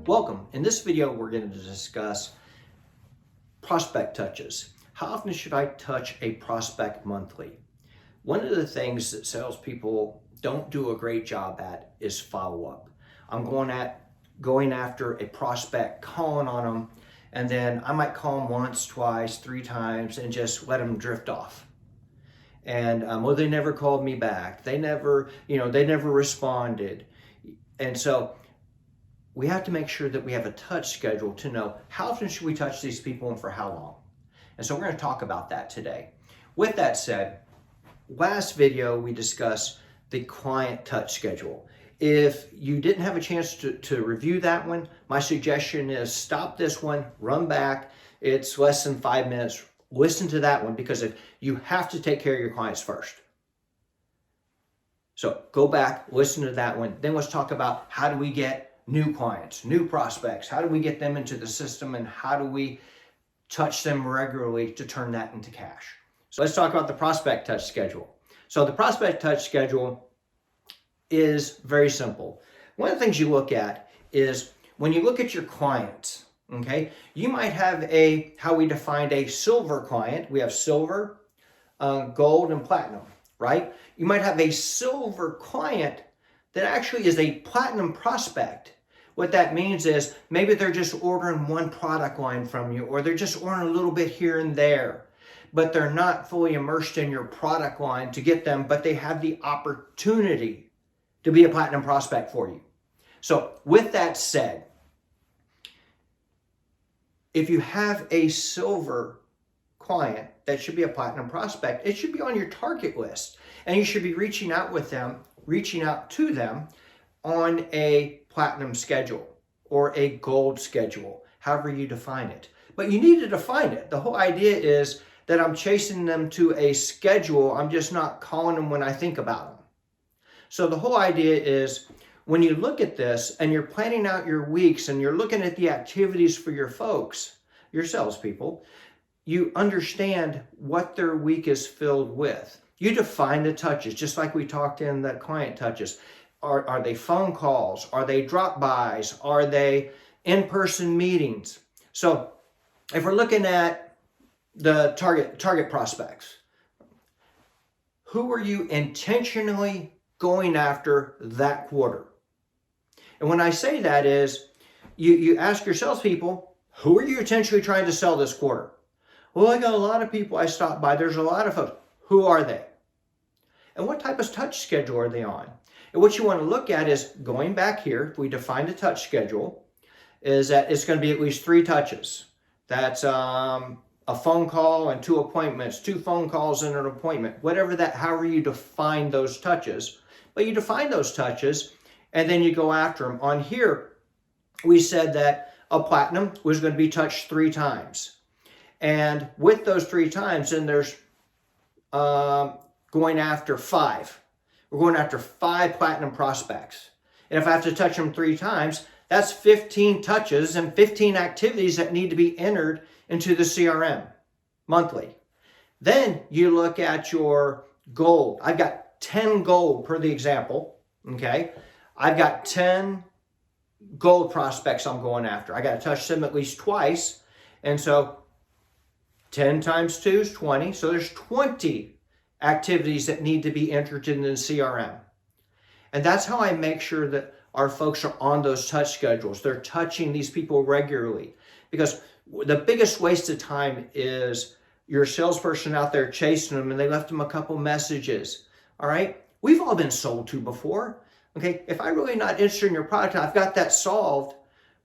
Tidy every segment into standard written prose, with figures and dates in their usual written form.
Welcome. In this video, we're going to discuss prospect touches. How often should I touch a prospect monthly? One of the things that salespeople don't do a great job at is follow-up. I'm going after a prospect, calling on them, and then I might call them once, twice, 3 times, and just let them drift off. And well, they never called me back. They never responded. And so we have to make sure that we have a touch schedule to know how often should we touch these people and for how long. And so we're going to talk about that today. With that said, last video we discussed the client touch schedule. If you didn't have a chance to review that one, my suggestion is stop this one, run back. It's less than 5 minutes. Listen to that one because if you have to take care of your clients first. So go back, listen to that one. Then let's talk about how do we get new clients, new prospects. How do we get them into the system and how do we touch them regularly to turn that into cash? So let's talk about the prospect touch schedule. So the prospect touch schedule is very simple. One of the things you look at is when you look at your clients, okay, you might have how we defined a silver client. We have silver, gold, and platinum, right? You might have a silver client that actually is a platinum prospect. What that means is maybe they're just ordering one product line from you, or they're just ordering a little bit here and there, but they're not fully immersed in your product line to get them, but they have the opportunity to be a platinum prospect for you. So with that said, if you have a silver client that should be a platinum prospect, it should be on your target list, and you should be reaching out to them on a platinum schedule or a gold schedule, however you define it. But you need to define it. The whole idea is that I'm chasing them to a schedule. I'm just not calling them when I think about them. So the whole idea is when you look at this and you're planning out your weeks and you're looking at the activities for your folks, your salespeople, you understand what their week is filled with. You define the touches, just like we talked in the client touches. Are they phone calls? Are they drop-bys? Are they in-person meetings? So if we're looking at the target prospects, who are you intentionally going after that quarter? And when I say that is, you ask your salespeople, who are you intentionally trying to sell this quarter? Well, I got a lot of people I stopped by. There's a lot of folks. Who are they? And what type of touch schedule are they on? And what you want to look at is going back here, if we define the touch schedule, is that it's going to be at least 3 touches. That's a phone call and 2 appointments, 2 phone calls and an appointment, however you define those touches. But you define those touches and then you go after them. On here, we said that a platinum was going to be touched 3 times. And with those 3 times, then there's going after 5. We're going after 5 platinum prospects. And if I have to touch them 3 times, that's 15 touches and 15 activities that need to be entered into the CRM monthly. Then you look at your gold. I've got 10 gold per the example, okay? I've got 10 gold prospects I'm going after. I got to touch them at least twice. And so 10 times 2 is 20. So there's 20 activities that need to be entered in the CRM. And that's how I make sure that our folks are on those touch schedules. They're touching these people regularly. Because the biggest waste of time is your salesperson out there chasing them and they left them a couple messages. All right? We've all been sold to before. Okay? If I'm really not interested in your product and I've got that solved,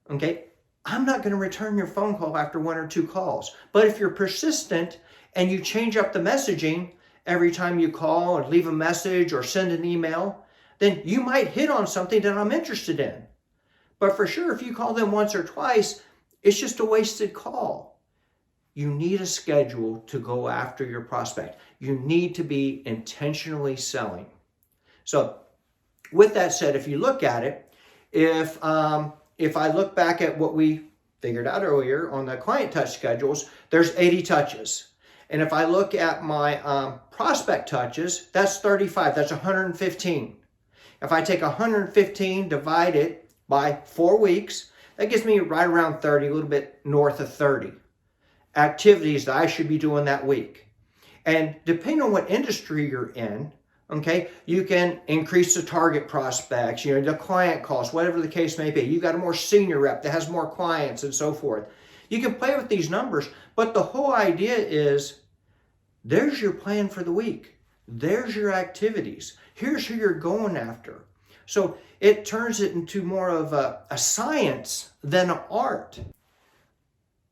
okay, I'm not going to return your phone call after 1 or 2 calls. But if you're persistent and you change up the messaging every time you call or leave a message or send an email, then you might hit on something that I'm interested in. But for sure, if you call them once or twice, it's just a wasted call. You need a schedule to go after your prospect. You need to be intentionally selling. So with that said, if you look at it, if I look back at what we figured out earlier on the client touch schedules, there's 80 touches. And if I look at my prospect touches, that's 35, that's 115. If I take 115, divide it by 4 weeks, That gives me right around 30, a little bit north of 30 activities that I should be doing that week. And depending on what industry you're in, okay, you can increase the target prospects, the client costs, whatever the case may be. You got a more senior rep that has more clients and so forth. You can play with these numbers, but the whole idea is there's your plan for the week. There's your activities. Here's who you're going after. So it turns it into more of a science than an art.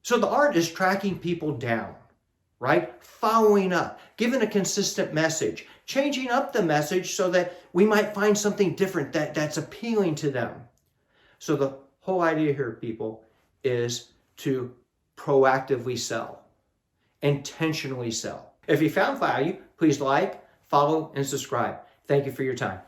So the art is tracking people down, right? Following up, giving a consistent message, changing up the message so that we might find something different that's appealing to them. So the whole idea here, people, is to proactively sell, intentionally sell. If you found value, please like, follow, and subscribe. Thank you for your time.